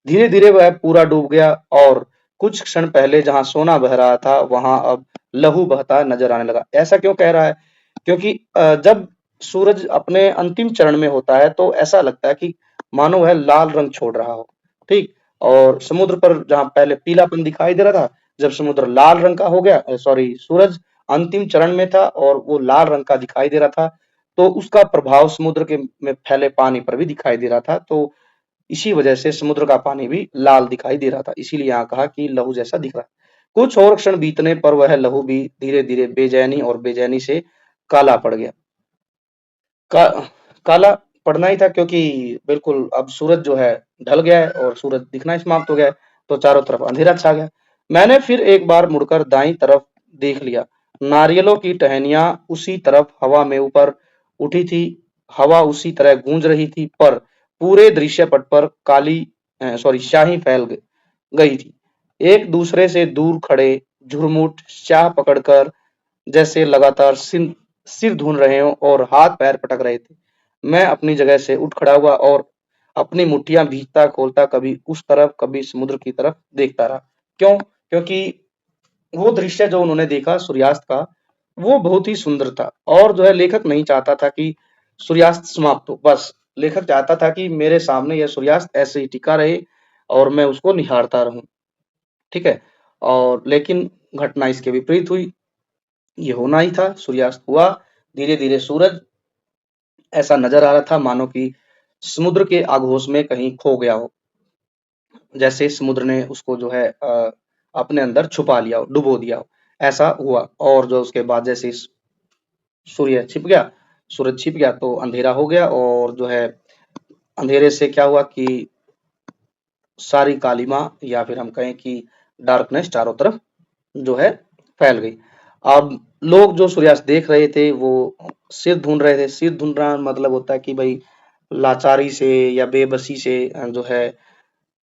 धीरे धीरे वह पूरा डूब गया और कुछ क्षण पहले जहां सोना बह रहा था वहां अब लहू बहता नजर आने लगा। ऐसा क्यों कह रहा है? क्योंकि जब सूरज अपने अंतिम चरण में होता है तो ऐसा लगता है कि मानो वह लाल रंग छोड़ रहा हो। ठीक और समुद्र पर जहां पहले पीलापन दिखाई दे रहा था जब समुद्र लाल रंग का हो गया सॉरी सूरज अंतिम चरण में था और वो लाल रंग का दिखाई दे रहा था तो उसका प्रभाव समुद्र के में फैले पानी पर भी दिखाई दे रहा था। तो इसी वजह से समुद्र का पानी भी लाल दिखाई दे रहा था। इसीलिए यहाँ कहा कि लहू जैसा दिख रहा है। कुछ और क्षण बीतने पर वह लहू भी धीरे-धीरे बेचैनी से काला पड़ गया। का काला पड़ना ही था क्योंकि बिल्कुल अब सूरज जो है ढल गया है और सूरज दिखना ही समाप्त हो गया है, तो चारों तरफ अंधेरा छा गया। मैंने फिर एक बार मुड़कर दाईं तरफ देख लिया। नारियलों की टहनियाँ उसी तरफ हवा में ऊपर उठी थी, हवा उसी तरह गूंज रही थी, पर पूरे दृश्यपट पर स्याही फैल गई थी। एक दूसरे से दूर खड़े झुरमुट स्याह पकड़कर जैसे लगातार सिर धुन रहे हों और हाथ-पैर पटक रहे थे। मैं अपनी जगह से उठ खड़ा हुआ और अपनी मुट्ठियाँ भींचता-खोलता कभी उस तरफ, कभी समुद्र की तरफ देखता रहा। क्यों? क्योंकि वो दृश्य जो उन्होंने देखा सूर्यास्त का, वो बहुत ही सुंदर था और जो है लेखक नहीं चाहता था कि सूर्यास्त समाप्त हो। बस लेखक चाहता था कि मेरे सामने यह सूर्यास्त ऐसे ही टिका रहे और मैं उसको निहारता रहूँ। ठीक है? और लेकिन घटना इसके विपरीत हुई। ये होना ही था, सूर्यास्त हुआ। धीरे-धीरे सूरज ऐसा नज़र आ रहा था मानो कि समुद्र के आगोश में कहीं खो गया हो। जैसे समुद्र ने उसको जो है अपने अंदर छुपा लिया हो, डुबो दिया हो, ऐसा हुआ। और जो उसके बाद जैसे सूर्य छिप गया सूरज छिप गया तो अंधेरा हो गया और जो है अंधेरे से क्या हुआ कि सारी कालिमा या फिर हम कहें कि डार्कनेस चारों तरफ जो है फैल गई। अब लोग जो सूर्यास्त देख रहे थे वो सिर धुन रहे थे। सिर धुनना मतलब होता है कि भाई लाचारी से या बेबसी से जो है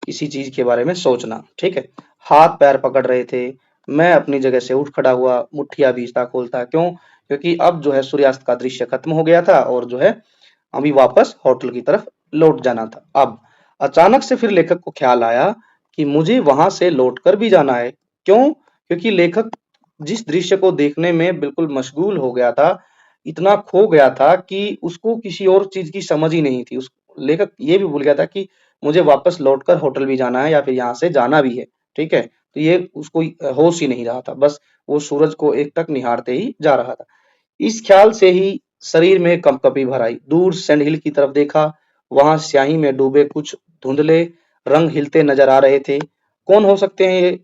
किसी चीज के बारे में सोचना। ठीक है? हाथ पैर पकड़ रहे थे। मैं अपनी जगह से उठ खड़ा हुआ, मुट्ठियां भींचता खोलता। क्यों? क्योंकि अब जो है सूर्यास्त का दृश्य खत्म हो गया था और जो है अभी वापस होटल की तरफ लौट जाना था। अब अचानक से फिर लेखक को ख्याल आया कि मुझे वहां से लौटकर भी जाना है। क्यों? क्योंकि लेखक जिस दृश्य को देखने में बिल्कुल मशगूल हो गया था, इतना खो गया था कि उसको किसी और चीज की समझ ही नहीं थी। उस लेखक ये भी भूल गया था कि मुझे वापस लौटकर होटल भी जाना है या फिर यहाँ से जाना भी है। ठीक है? तो ये उसको होश ही नहीं रहा था। बस वो सूरज को एकटक निहारते ही जा रहा था। इस ख्याल से ही शरीर में कंपकपी भर आई। दूर सैंड हिल की तरफ देखा, वहां स्याही में डूबे कुछ धुंधले रंग हिलते नजर आ रहे थे। कौन हो सकते हैं ये?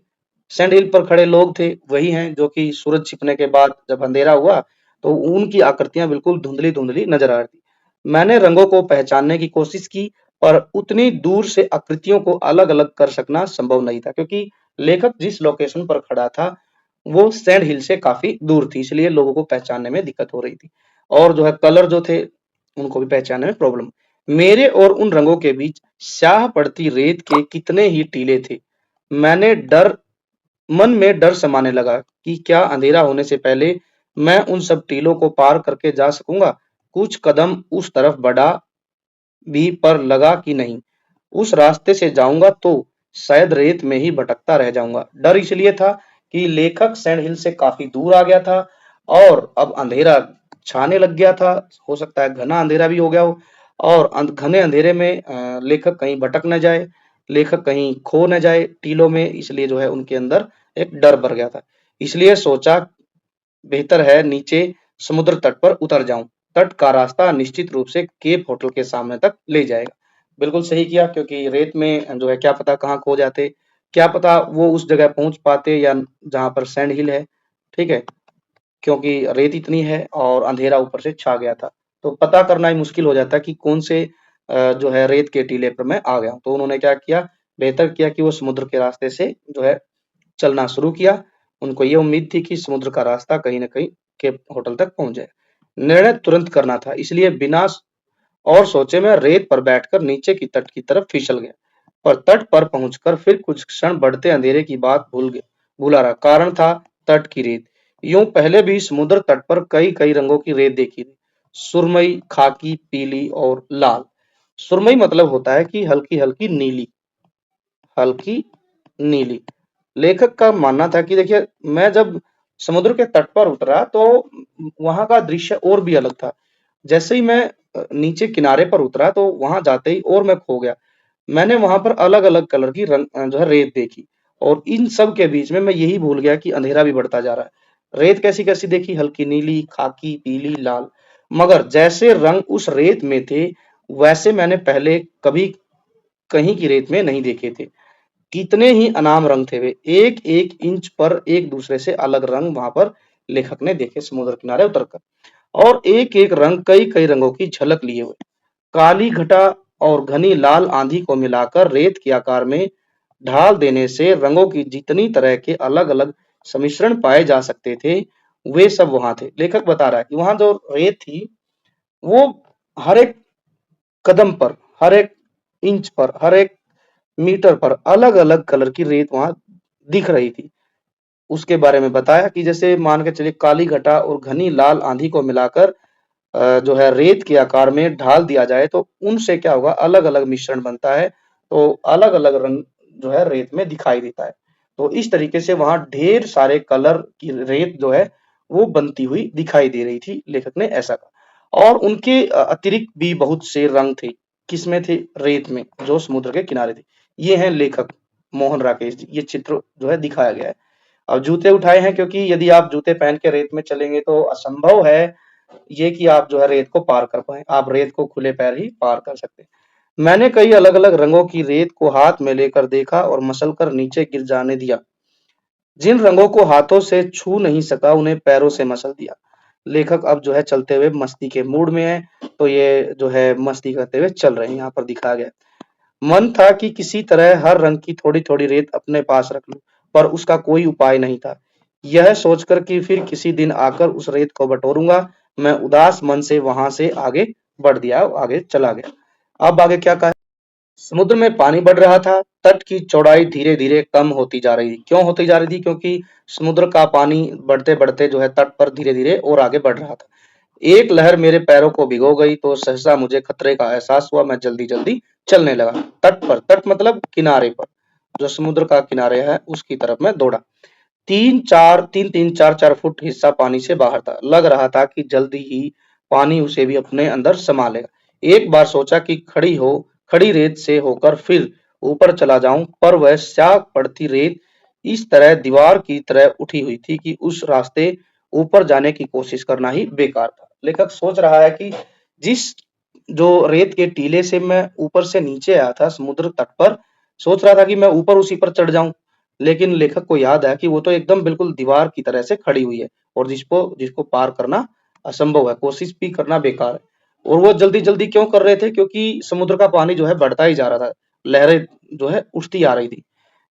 सैंड हिल पर खड़े लोग थे, वही हैं जो कि सूरज छिपने के बाद जब अंधेरा हुआ तो उनकी आकृतियां बिल्कुल धुंधली-धुंधली नजर आ रही थी। मैंने रंगों को पहचानने की कोशिश की पर उतनी दूर से आकृतियों को अलग-अलग कर सकना संभव नहीं था क्योंकि लेखक जिस लोकेशन पर खड़ा था वो सैंड हिल से काफी दूर थी, इसलिए लोगों को पहचानने में दिक्कत हो रही थी। और जो है कलर जो थे उनको भी पहचानने में प्रॉब्लम। मेरे और उन रंगों के बीच स्याह पड़ती रेत के कितने ही टीले थे। मैंने डर मन में डर समाने लगा कि क्या अंधेरा होने से पहले मैं उन सब टीलों को पार करके जा सकूंगा। कुछ कदम उस तरफ बढ़ा भी पर लगा कि नहीं, उस रास्ते से जाऊंगा तो शायद रेत में ही भटकता रह जाऊंगा। डर इसलिए था कि लेखक सैंड हिल से काफी दूर आ गया था और अब अंधेरा छाने लग गया था। हो सकता है घना अंधेरा भी हो गया हो और घने अंधेरे में लेखक कहीं भटक न जाए, लेखक कहीं खो न जाए टीलों में, इसलिए जो है उनके अंदर एक डर भर गया था। इसलिए सोचा बेहतर है नीचे समुद्र तट पर उतर जाऊं। तट का रास्ता निश्चित रूप से केप होटल के सामने तक ले जाएगा। बिल्कुल सही किया, क्योंकि रेत में जो है क्या पता कहाँ खो जाते, क्या पता वो उस जगह पहुंच पाते या जहां पर सैंड हिल है। ठीक है, क्योंकि रेत इतनी है और अंधेरा ऊपर से छा गया था, तो पता करना ही मुश्किल हो जाता कि कौन से जो है रेत के टीले पर मैं आ गया हूं। तो उन्होंने क्या किया, बेहतर किया कि वो समुद्र के रास्ते से जो है चलना शुरू किया। उनको ये उम्मीद थी कि समुद्र का रास्ता कहीं न कहीं केप होटल तक पहुँच जाए। निर्णय तुरंत करना था, इसलिए बिना और सोचे मैं रेत पर बैठकर नीचे की तट की तरफ फिसल गया। पर तट पर पहुंचकर फिर कुछ क्षण बढ़ते अंधेरे की बात भूला रहा। कारण था तट की रेत। यूं पहले भी समुद्र तट पर कई-कई रंगों की रेत देखी थी। सुरमई, खाकी, पीली और लाल। सुरमई मतलब होता है कि हल्की-हल्की नीली, हल्की नीली। लेखक का मानना था कि देखिए, मैं जब समुद्र के तट पर उतरा तो वहां का दृश्य और भी अलग था। जैसे ही मैं नीचे किनारे पर उतरा तो वहां जाते ही और मैं खो गया। मैंने वहां पर अलग-अलग कलर की जो है रेत देखी और इन सब के बीच में मैं यही भूल गया कि अंधेरा भी बढ़ता जा रहा है। रेत कैसी-कैसी देखी, हल्की नीली, खाकी, पीली, लाल। मगर जैसे रंग उस रेत में थे, वैसे मैंने पहले कभी कहीं की रेत में नहीं देखे थे। कितने ही अनाम रंग थे वे, एक-एक इंच पर एक दूसरे से अलग रंग वहां पर लेखक ने देखे समुद्र किनारे उतरकर। और एक-एक रंग कई-कई रंगों की झलक लिए हुए। काली घटा और घनी लाल आंधी को मिलाकर रेत के आकार में ढाल देने से रंगों की जितनी तरह के अलग-अलग सम्मिश्रण पाए जा सकते थे, वे सब वहां थे। लेखक बता रहा है कि वहां जो रेत थी, वो हर एक कदम पर, हर एक इंच पर, हर एक मीटर पर अलग-अलग कलर की रेत वहां दिख रही थी। उसके बारे में बताया कि जैसे मान के चलिए काली घटा और घनी लाल आंधी को मिलाकर जो है रेत के आकार में ढाल दिया जाए तो उनसे क्या होगा, अलग-अलग मिश्रण बनता है, तो अलग-अलग रंग जो है रेत में दिखाई देता है। तो इस तरीके से वहां ढेर सारे कलर की रेत जो है वो बनती हुई दिखाई दे रही थी, लेखक ने ऐसा कहा। और उनके अतिरिक्त भी बहुत से रंग थे। किसमें थे? रेत में, जो समुद्र के किनारे थे। ये हैं लेखक मोहन राकेश जी, ये चित्र जो है दिखाया गया है। अब जूते उठाए हैं क्योंकि यदि आप जूते पहन के रेत में चलेंगे तो असंभव है ये कि आप जो है रेत को पार कर पाएँ। आप रेत को खुले पैर ही पार कर सकते हैं। मैंने कई अलग-अलग रंगों की रेत को हाथ में लेकर देखा और मसलकर नीचे गिर जाने दिया। जिन रंगों को हाथों से छू नहीं सका, उन्हें पैरों से मसल दिया। लेखक अब जो है चलते हुए मस्ती के मूड में है, तो ये जो है मस्ती करते हुए चल रहे हैं, यहाँ पर दिखाया गया है। मन था कि किसी तरह हर रंग की थोड़ी-थोड़ी रेत अपने पास रख लूं, पर उसका कोई उपाय नहीं था। यह सोचकर कि फिर किसी दिन आकर उस रेत को बटोरूंगा, मैं उदास मन से वहां से आगे बढ़ दिया, आगे चला गया। अब आगे क्या कहा? समुद्र में पानी बढ़ रहा था। तट की चौड़ाई धीरे-धीरे कम होती जा रही थी। क्यों होती जा रही थी? क्योंकि समुद्र का पानी बढ़ते-बढ़ते जो है तट पर धीरे-धीरे और आगे बढ़ रहा था। एक लहर मेरे पैरों को भिगो गई तो सहसा मुझे खतरे का एहसास हुआ। मैं जल्दी-जल्दी चलने लगा। तट पर, तट मतलब किनारे पर, जो समुद्र का किनारे है उसकी तरफ मैं दौड़ा। 3-3 4-4 फुट हिस्सा पानी से बाहर था। लग रहा था कि जल्दी ही पानी उसे भी अपने अंदर समा लेगा। एक बार सोचा कि खड़ी रेत से होकर फिर ऊपर चला जाऊं, पर वह स्याह पड़ती रेत इस तरह दीवार की तरह उठी हुई थी कि उस रास्ते ऊपर जाने की कोशिश करना ही बेकार था। लेखक सोच रहा है कि जिस जो रेत के टीले से मैं ऊपर से नीचे आया था समुद्र तट पर, सोच रहा था कि मैं ऊपर उसी पर चढ़ जाऊं, लेकिन लेखक को याद है कि वो तो एकदम बिल्कुल दीवार की तरह से खड़ी हुई है और जिसको जिसको पार करना असंभव है, कोशिश भी करना बेकार है। और वो जल्दी-जल्दी क्यों कर रहे थे? क्योंकि समुद्र का पानी जो है बढ़ता ही जा रहा था। लहरें जो है उठती आ रही थी।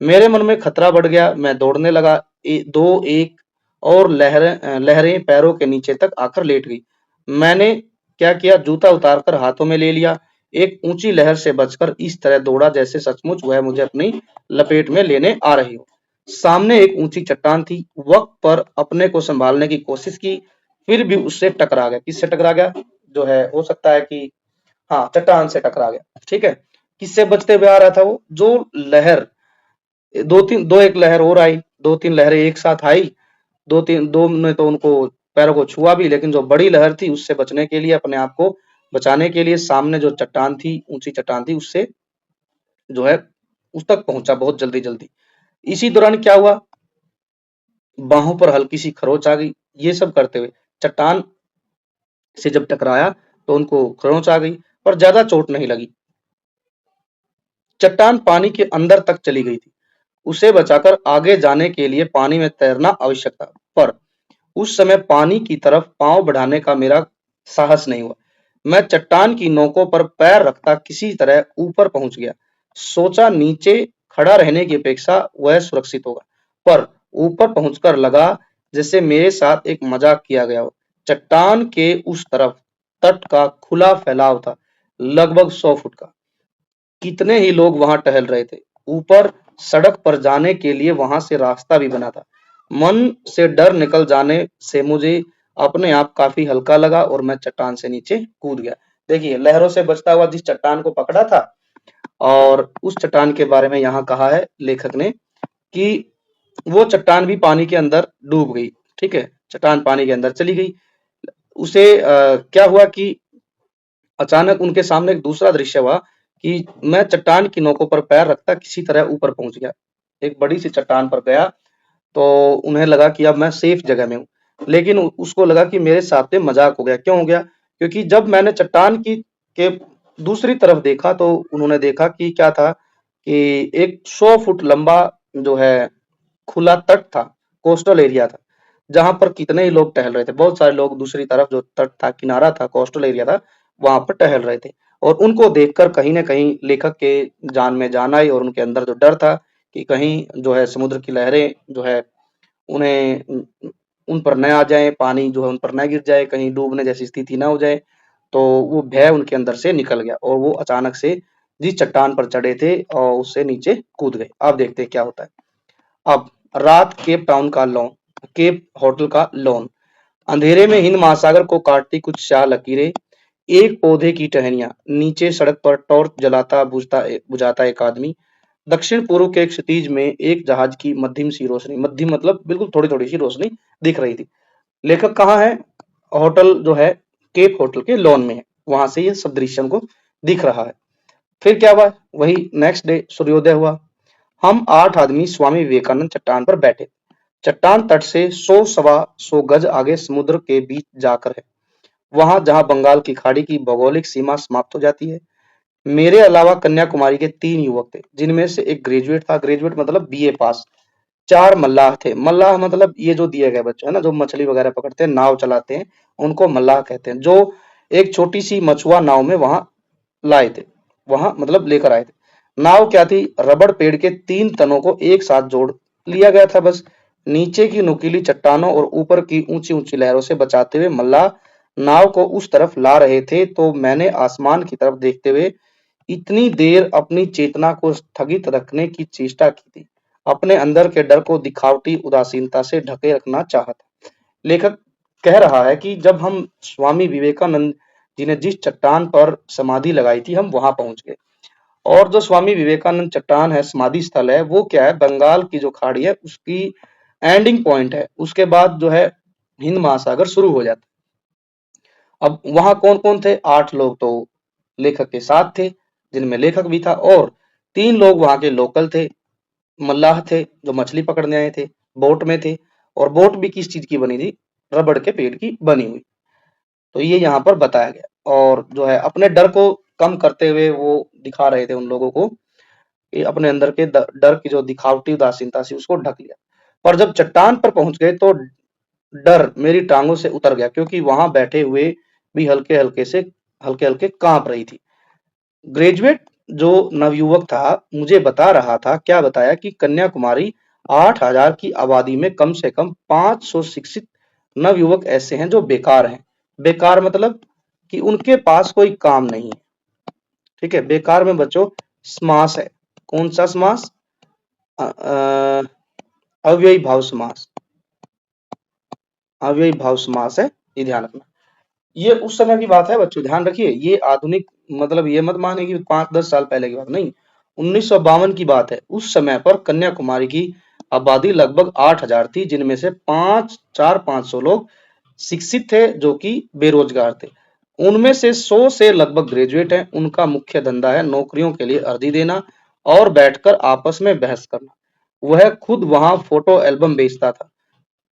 मेरे मन में खतरा बढ़ गया। मैं दौड़ने लगा। 2-1 और लहरें पैरों के नीचे तक आकर लेट गई। मैंने क्या किया? जूता उतारकर हाथों में ले लिया। एक ऊंची लहर से बचकर इस तरह दौड़ा जैसे सचमुच वह मुझे अपनी लपेट में लेने आ रही हो। सामने एक ऊंची चट्टान थी। वक्त पर अपने को संभालने की कोशिश की, फिर भी उससे टकरा गया। किससे टकरा गया? जो है हो सकता है कि हाँ, चट्टान से टकरा गया। ठीक है, किससे बचते हुए आ रहा था वो? जो लहर दो एक लहर और आई, दो तीन लहरें एक साथ आई, दो ने तो उनको पैरों को छुआ भी, लेकिन जो बड़ी लहर थी उससे बचने के लिए, अपने आप को बचाने के लिए सामने जो चट्टान थी, ऊंची चट्टान थी, उससे जो है उस तक पहुंचा बहुत जल्दी जल्दी। इसी दौरान क्या हुआ? बाहों पर हल्की सी खरोच आ गई। ये सब करते हुए चट्टान से जब टकराया तो उनको खरोंच आ गई, पर ज्यादा चोट नहीं लगी। चट्टान पानी के अंदर तक चली गई थी। उसे बचाकर आगे जाने के लिए पानी में तैरना आवश्यक था, पर उस समय पानी की तरफ पांव बढ़ाने का मेरा साहस नहीं हुआ। मैं चट्टान की नोकों पर पैर रखता किसी तरह ऊपर पहुंच गया। सोचा नीचे खड़ा रहने की अपेक्षा वह सुरक्षित होगा, पर ऊपर पहुंचकर लगा जैसे मेरे साथ एक मजाक किया गया हो। चट्टान के उस तरफ तट का खुला फैलाव था, लगभग 100 फुट का। कितने ही लोग वहां टहल रहे थे। ऊपर सड़क पर जाने के लिए वहां से रास्ता भी बना था। मन से डर निकल जाने से मुझे अपने आप काफी हल्का लगा और मैं चट्टान से नीचे कूद गया। देखिए, लहरों से बचता हुआ जिस चट्टान को पकड़ा था, और उस चट्टान के बारे में यहाँ कहा है लेखक ने कि वो चट्टान भी पानी के अंदर डूब गई। ठीक है, चट्टान पानी के अंदर चली गई। उसे क्या हुआ कि अचानक उनके सामने एक दूसरा दृश्य हुआ कि मैं चट्टान की नोकों पर पैर रखता किसी तरह ऊपर पहुंच गया। एक बड़ी सी चट्टान पर गया तो उन्हें लगा कि अब मैं सेफ जगह में हूँ। लेकिन उसको लगा कि मेरे साथ में मजाक हो गया। क्यों हो गया? क्योंकि जब मैंने चट्टान की के दूसरी तरफ देखा तो उन्होंने देखा कि क्या था कि एक 100 फुट लंबा जो है खुला तट था, कोस्टल एरिया था, जहां पर कितने ही लोग टहल रहे थे। बहुत सारे लोग दूसरी तरफ जो तट था, किनारा था, कोस्टल एरिया था, वहां पर टहल रहे थे। और उनको देखकर कहीं ना कहीं लेखक के जान में जान आई, और उनके अंदर जो डर था कि कहीं जो है समुद्र की लहरें जो है उन्हें उन पर न आ जाए, पानी जो है उन पर न गिर जाए, कहीं डूबने जैसी स्थिति ना हो जाए। तो वो भय उनके अंदर से निकल गया और वो अचानक से जिस चट्टान पर चढ़े थे और उससे नीचे कूद गए। अब देखते हैं क्या होता है। अब रात केप टाउन का लॉन, केप होटल का लॉन, अंधेरे में हिंद महासागर को काटती कुछ शाह लकीरें, एक पौधे की टहनियां, नीचे सड़क पर टॉर्च जलाता बुझाता एक आदमी, दक्षिण पूर्व के क्षितिज में एक जहाज की मध्यम सी रोशनी, मध्यम मतलब बिल्कुल थोड़ी थोड़ी सी रोशनी दिख रही थी। लेखक कहाँ है? होटल जो है केप होटल के लॉन में है, वहां से ये सब दृश्य हमको दिख रहा है। फिर क्या हुआ? वही नेक्स्ट डे सूर्योदय हुआ। हम 8 आदमी स्वामी विवेकानंद चट्टान पर बैठे। चट्टान तट से 100 सवा 100 गज आगे समुद्र के बीच जाकर है, वहां जहां बंगाल की खाड़ी की भौगोलिक सीमा समाप्त हो जाती है। मेरे अलावा कन्याकुमारी के 3 युवक थे, जिनमें से एक ग्रेजुएट था, ग्रेजुएट मतलब बीए पास। 4 मल्लाह थे। मल्लाह मतलब ये जो दिए गए बच्चे हैं ना, जो मछली वगैरह पकड़ते हैं, नाव चलाते हैं, उनको मल्लाह कहते हैं, जो एक छोटी सी मछुआ नाव में वहां लाए थे, वहां मतलब लेकर आए थे। नाव क्या थी? रबड़ पेड़ के 3 तनों को एक साथ जोड़ लिया गया था बस। नीचे की नुकीली चट्टानों और ऊपर की ऊंची ऊंची लहरों से बचाते हुए मल्लाह नाव को उस तरफ ला रहे थे, तो मैंने आसमान की तरफ देखते हुए इतनी देर अपनी चेतना को स्थगित रखने की चेष्टा की थी। अपने अंदर के डर को दिखावटी उदासीनता से ढके रखना चाहा था। लेखक कह रहा है कि जब हम स्वामी विवेकानंद जी ने जिस चट्टान पर समाधि लगाई थी, हम वहां पहुंच गए। और जो स्वामी विवेकानंद चट्टान है, समाधि स्थल है, वो क्या है? बंगाल की जो खाड़ी है उसकी एंडिंग पॉइंट है। उसके बाद जो है हिंद महासागर शुरू हो जाता है। अब वहां कौन कौन थे? 8 लोग तो लेखक के साथ थे, जिनमें लेखक भी था, और 3 लोग वहां के लोकल थे, मल्लाह थे जो मछली पकड़ने आए थे, बोट में थे। और बोट भी किस चीज की बनी थी? रबड़ के पेड़ की बनी हुई। तो ये यहाँ पर बताया गया, और जो है अपने डर को कम करते हुए वो दिखा रहे थे उन लोगों को कि अपने अंदर के डर की जो दिखावटी उदासीनता थी उसको ढक लिया। पर जब चट्टान पर पहुंच गए तो डर मेरी टांगों से उतर गया, क्योंकि वहां बैठे हुए भी हल्के हल्के कांप रही थी। ग्रेजुएट जो नवयुवक था मुझे बता रहा था, क्या बताया कि कन्याकुमारी 8,000 की आबादी में कम से कम 500 शिक्षित नवयुवक ऐसे हैं जो बेकार हैं। बेकार मतलब कि उनके पास कोई काम नहीं है। ठीक है, बेकार में बच्चों समास है। कौन सा समास? अव्ययी भाव समास, अव्ययी भाव समास है, ये ध्यान रखना। ये उस समय की बात है बच्चों, ध्यान रखिए। ये आधुनिक मतलब ये मत माने कि 5-10 साल पहले की बात नहीं, 1952 की बात है। उस समय पर कन्याकुमारी की आबादी लगभग 8,000 थी, जिनमें से 500 लोग शिक्षित थे जो कि बेरोजगार थे। उनमें से 100 से लगभग ग्रेजुएट हैं। उनका मुख्य धंधा है नौकरियों के लिए अर्जी देना और बैठकर आपस में बहस करना। वह खुद वहां फोटो एल्बम बेचता था।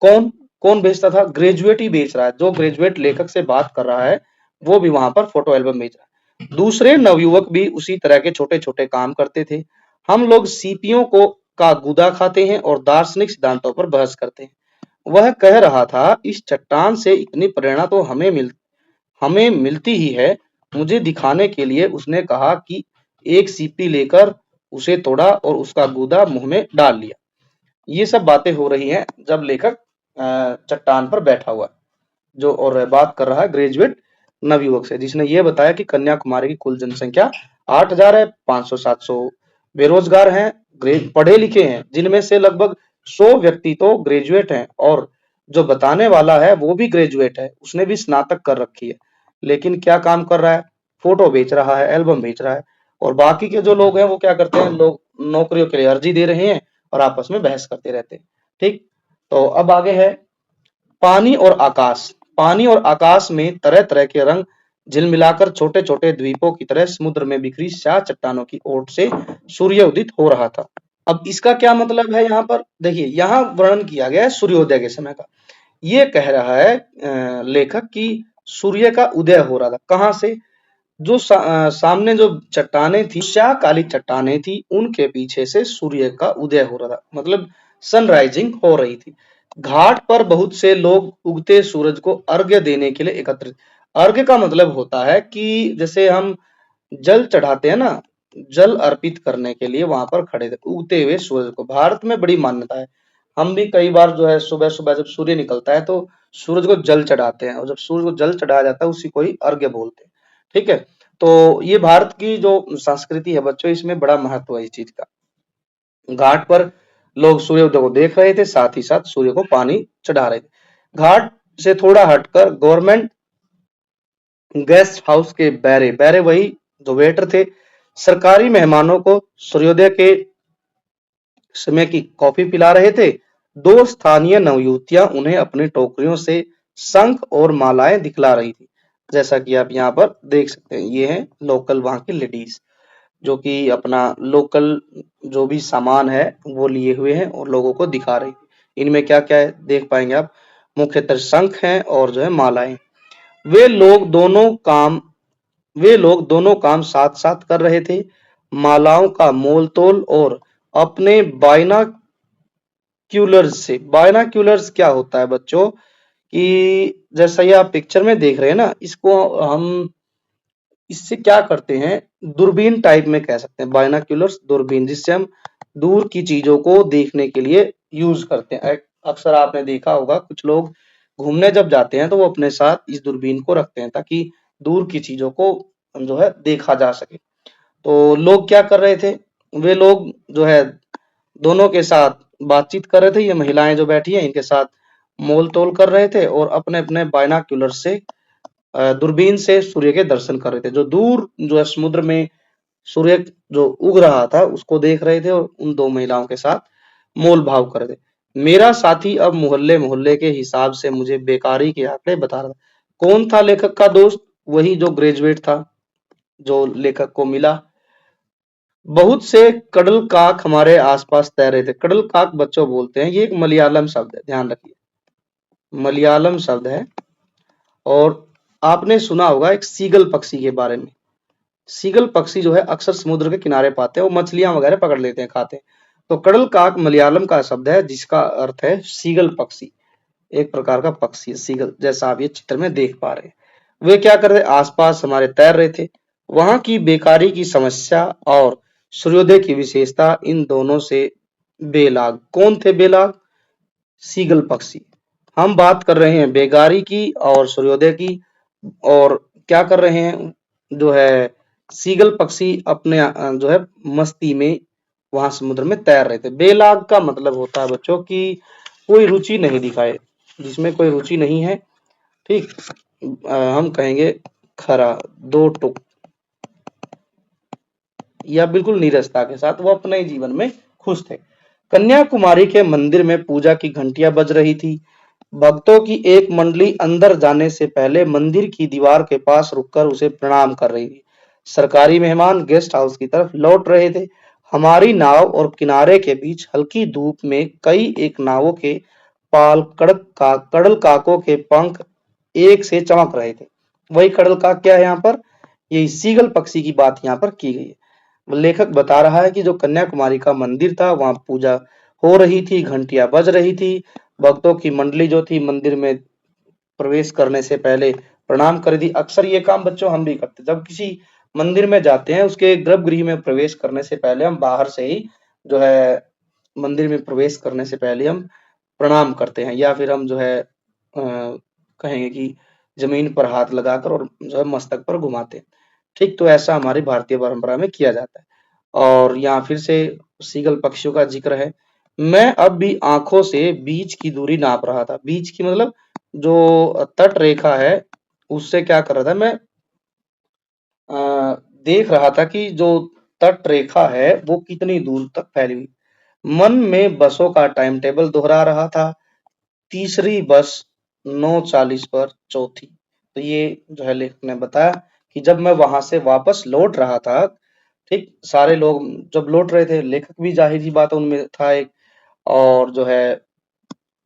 कौन कौन बेचता था? ग्रेजुएट ही बेच रहा है। जो ग्रेजुएट लेखक से बात कर रहा है वो भी वहां पर फोटो एल्बम बेच रहा है। दूसरे नवयुवक भी उसी तरह के छोटे छोटे काम करते थे। हम लोग सीपियों को का गुदा खाते हैं और दार्शनिक सिद्धांतों पर बहस करते हैं। वह कह रहा था, इस चट्टान से इतनी प्रेरणा तो हमें मिलती ही है। मुझे दिखाने के लिए उसने कहा कि एक सीपी लेकर उसे तोड़ा और उसका गुदा मुंह में डाल लिया। ये सब बातें हो रही हैं जब लेखक चट्टान पर बैठा हुआ है, जो और बात कर रहा है ग्रेजुएट नवयुवक से, जिसने ये बताया कि कन्याकुमारी की कुल जनसंख्या 8,000 है, 500-700 बेरोजगार हैं, पढ़े लिखे हैं, जिनमें से लगभग 100 व्यक्ति तो ग्रेजुएट हैं और जो बताने वाला है वो भी ग्रेजुएट है, उसने भी स्नातक कर रखी है। लेकिन क्या काम कर रहा है? फोटो बेच रहा है, एल्बम बेच रहा है। और बाकी के जो लोग हैं वो क्या करते हैं? लोग नौकरियों के लिए अर्जी दे रहे हैं और आपस में बहस करते रहते हैं। ठीक, तो अब आगे है पानी और आकाश। पानी और आकाश में तरह तरह के रंग झिलमिलाकर छोटे छोटे द्वीपों की तरह समुद्र में बिखरी स्याह चट्टानों की ओट से सूर्य उदित हो रहा था। अब इसका क्या मतलब है? यहाँ पर देखिए, यहाँ वर्णन किया गया है सूर्योदय के समय का। ये कह रहा है लेखक कि सूर्य का उदय हो रहा था। कहाँ से? जो सामने जो चट्टानें थी, स्याह काली चट्टानें थी, उनके पीछे से सूर्य का उदय हो रहा था, मतलब सनराइजिंग हो रही थी। घाट पर बहुत से लोग उगते सूरज को अर्घ्य देने के लिए एकत्रित। अर्घ्य का मतलब होता है कि जैसे हम जल चढ़ाते हैं ना, जल अर्पित करने के लिए वहां पर खड़े थे उगते हुए सूरज को। भारत में बड़ी मान्यता है, हम भी कई बार जो है सुबह सुबह जब सूर्य निकलता है तो सूरज को जल चढ़ाते हैं, और जब सूर्य को जल चढ़ाया जाता है उसी को ही अर्घ्य बोलते हैं। ठीक है, तो ये भारत की जो संस्कृति है बच्चों, इसमें बड़ा महत्व है इस चीज का। घाट पर लोग सूर्योदय को देख रहे थे, साथ ही साथ सूर्य को पानी चढ़ा रहे थे। घाट से थोड़ा हटकर गवर्नमेंट गेस्ट हाउस के बैरे बैरे वही जो वेटर थे, सरकारी मेहमानों को सूर्योदय के समय की कॉफी पिला रहे थे। दो स्थानीय नवयुवतियां उन्हें अपनी टोकरियों से शंख और मालाएं दिखला रही थी। जैसा कि आप यहाँ पर देख सकते हैं, ये है लोकल वहां की लेडीज, जो कि अपना लोकल जो भी सामान है वो लिए हुए हैं और लोगों को दिखा रही थी। इनमें क्या क्या है देख पाएंगे आप, मुख्यतः शंख हैं और जो है मालाएं। वे लोग दोनों काम वे लोग दोनों काम साथ साथ कर रहे थे। मालाओं का मोल तोल और अपने बायनाक्यूलर्स क्या होता है बच्चों, कि जैसा ये आप पिक्चर में देख रहे हैं ना, इसको हम इससे क्या करते हैं, दूरबीन टाइप में कह सकते हैं। बायनाक्यूलर्स दूरबीन, जिससे हम दूर की चीजों को देखने के लिए यूज करते हैं। अक्सर आपने देखा होगा कुछ लोग घूमने जब जाते हैं तो वो अपने साथ इस दूरबीन को रखते हैं ताकि दूर की चीजों को जो है देखा जा सके। तो लोग क्या कर रहे थे? वे लोग जो है दोनों के साथ बातचीत कर रहे थे। ये महिलाएं जो बैठी हैं इनके साथ मोल तोल कर रहे थे और अपने अपने बायनाक्यूलर से दूरबीन से सूर्य के दर्शन कर रहे थे। जो दूर जो है समुद्र में सूर्य जो उग रहा था उसको देख रहे थे और उन दो महिलाओं के साथ मोल भाव कर रहे थे। मेरा साथी अब मोहल्ले मोहल्ले के हिसाब से मुझे बेकारी के आंकड़े बता रहा था। कौन था लेखक का दोस्त? वही जो ग्रेजुएट था, जो लेखक को मिला। बहुत से कडल काक हमारे आसपास तैर रहे थे। कडल काक बच्चों बोलते हैं, ये एक मलयालम शब्द है, ध्यान रखिए, मलयालम शब्द है। और आपने सुना होगा एक सीगल पक्षी के बारे में। सीगल पक्षी जो है अक्सर समुद्र के किनारे पाते हैं, वो मछलियां वगैरह पकड़ लेते हैं, खाते हैं। तो कडल काक मलयालम का शब्द है जिसका अर्थ है सीगल पक्षी, एक प्रकार का पक्षी है सीगल, जैसा आप ये चित्र में देख पा रहे हैं। वे क्या कर रहे? आसपास हमारे तैर रहे थे। वहां की बेकारी की समस्या और सूर्योदय की विशेषता इन दोनों से बेलाग। कौन थे बेलाग? सीगल पक्षी। हम बात कर रहे हैं बेगारी की और सूर्योदय की, और क्या कर रहे हैं जो है सीगल पक्षी अपने जो है मस्ती में वहां समुद्र में तैर रहे थे। बेलाग का मतलब होता है बच्चों कि कोई रुचि नहीं दिखाए, जिसमें कोई रुचि नहीं है, ठीक। हम कहेंगे खरा, दो टुक, या बिल्कुल नीरसता के साथ वो अपने ही जीवन में खुश थे। कन्याकुमारी के मंदिर में पूजा की घंटियां बज रही थी। भक्तों की एक मंडली अंदर जाने से पहले मंदिर की दीवार के पास रुककर उसे प्रणाम कर रही थी। सरकारी मेहमान गेस्ट हाउस की तरफ लौट रहे थे। हमारी नाव और किनारे के बीच हल्की धूप में कई एक नावों के पाल कडल काकों के पंख एक से चमक रहे थे। वही कडल काक क्या है यहाँ पर, ये सीगल पक्षी की बात यहाँ पर की गई है। लेखक बता रहा है कि जो कन्याकुमारी का मंदिर था वहां पूजा हो रही थी, घंटियां बज रही थी, भक्तों की मंडली जो थी मंदिर में प्रवेश करने से पहले प्रणाम कर दी। अक्सर ये काम बच्चों हम भी करते, जब किसी मंदिर में जाते हैं उसके गर्भगृह में प्रवेश करने से पहले हम बाहर से ही जो है मंदिर में प्रवेश करने से पहले हम प्रणाम करते हैं, या फिर हम जो है कहेंगे कि जमीन पर हाथ लगाकर और जो है मस्तक पर घुमाते हैं, ठीक। तो ऐसा हमारी भारतीय परंपरा में किया जाता है। और यहाँ फिर से सीगल पक्षियों का जिक्र है। मैं अब भी आंखों से बीच की दूरी नाप रहा था। बीच की मतलब जो तट रेखा है उससे क्या कर रहा था मैं, देख रहा था कि जो तट रेखा है वो कितनी दूर तक फैली हुई। मन में बसों का टाइम टेबल दोहरा रहा था। तीसरी बस 9:40 पर, चौथी। तो ये जो है लेखक ने बताया कि जब मैं वहां से वापस लौट रहा था, ठीक, सारे लोग जब लौट रहे थे, लेखक भी जाहिर सी बात है उनमें था एक, और जो है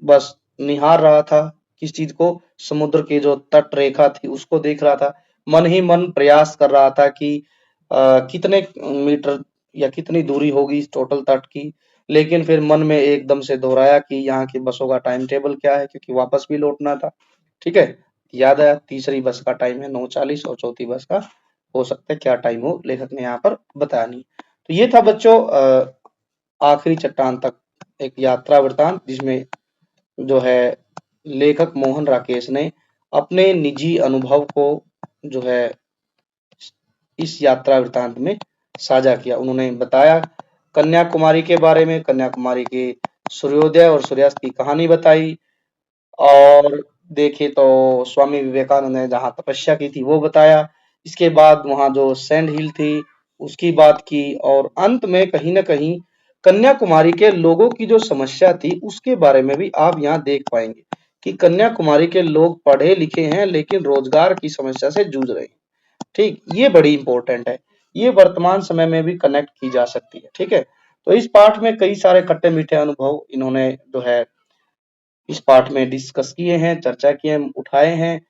बस निहार रहा था किस चीज को, समुद्र की जो तट रेखा थी उसको देख रहा था। मन ही मन प्रयास कर रहा था कि कितने मीटर या कितनी दूरी होगी इस टोटल तट की। लेकिन फिर मन में एकदम से दोहराया कि यहाँ की बसों का टाइम टेबल क्या है, क्योंकि वापस भी लौटना था, ठीक है। याद आया तीसरी बस का टाइम है 9:40 और चौथी बस का हो सकता है क्या टाइम हो, लेखक ने यहाँ पर बताया नहीं। तो ये था बच्चों आखिरी चट्टान तक एक यात्रा वृतांत, जिसमें जो है लेखक मोहन राकेश ने अपने निजी अनुभव को जो है इस यात्रा वृतांत में साझा किया। उन्होंने बताया कन्याकुमारी के बारे में, कन्याकुमारी के सूर्योदय और सूर्यास्त की कहानी बताई, और देखे तो स्वामी विवेकानंद ने जहाँ तपस्या की थी वो बताया। इसके बाद वहां जो सैंड हिल थी उसकी बात की, और अंत में कहीं ना कहीं कन्याकुमारी के लोगों की जो समस्या थी उसके बारे में भी आप यहाँ देख पाएंगे कि कन्याकुमारी के लोग पढ़े लिखे हैं लेकिन रोजगार की समस्या से जूझ रहे हैं, ठीक। ये बड़ी इंपॉर्टेंट है, ये वर्तमान समय में भी कनेक्ट की जा सकती है, ठीक है। तो इस पाठ में कई सारे खट्टे मीठे अनुभव इन्होंने जो है इस पाठ में डिस्कस किए हैं, चर्चा किए, उठाए हैं।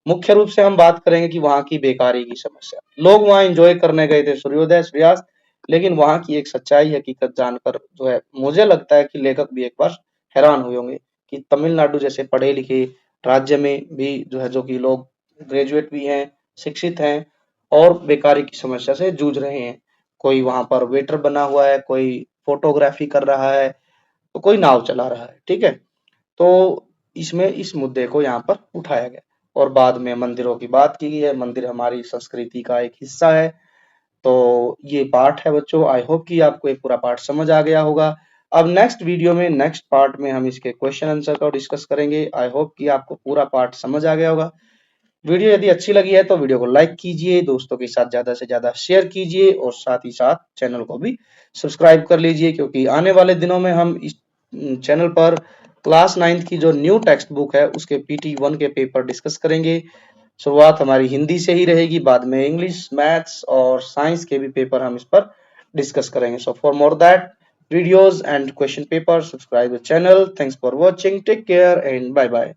मुख्य रूप से हम बात करेंगे कि वहां की बेकारी की समस्या, लोग वहां एंजॉय करने गए थे सूर्योदय सूर्यास्त, लेकिन वहां की एक सच्चाई हकीकत जानकर जो है मुझे लगता है कि लेखक भी एक बार हैरान हुए होंगे कि तमिलनाडु जैसे पढ़े लिखे राज्य में भी जो है, जो कि लोग ग्रेजुएट भी हैं, शिक्षित हैं, और बेकारी की समस्या से जूझ रहे हैं। कोई वहां पर वेटर बना हुआ है, कोई फोटोग्राफी कर रहा है, तो कोई नाव चला रहा है, ठीक है। तो इसमें इस मुद्दे को यहाँ पर उठाया गया, और बाद में मंदिरों की बात की गई है। मंदिर हमारी संस्कृति का एक हिस्सा है। तो ये पार्ट है बच्चों, आई होप कि आपको ये पूरा पार्ट समझ आ गया होगा। अब नेक्स्ट वीडियो में, नेक्स्ट पार्ट में हम इसके क्वेश्चन आंसर को डिस्कस करेंगे। आई होप कि आपको पूरा पार्ट समझ आ गया होगा। वीडियो यदि अच्छी लगी है तो वीडियो को लाइक कीजिए, दोस्तों के साथ ज्यादा से ज्यादा शेयर कीजिए, और साथ ही साथ चैनल को भी सब्सक्राइब कर लीजिए, क्योंकि आने वाले दिनों में हम इस चैनल पर क्लास 9th की जो न्यू टेक्स्ट बुक है उसके PT1 के पेपर डिस्कस करेंगे। शुरुआत हमारी हिंदी से ही रहेगी, बाद में इंग्लिश, मैथ्स और साइंस के भी पेपर हम इस पर डिस्कस करेंगे। So for more that videos and question paper, subscribe the channel. Thanks for watching, take care and bye bye.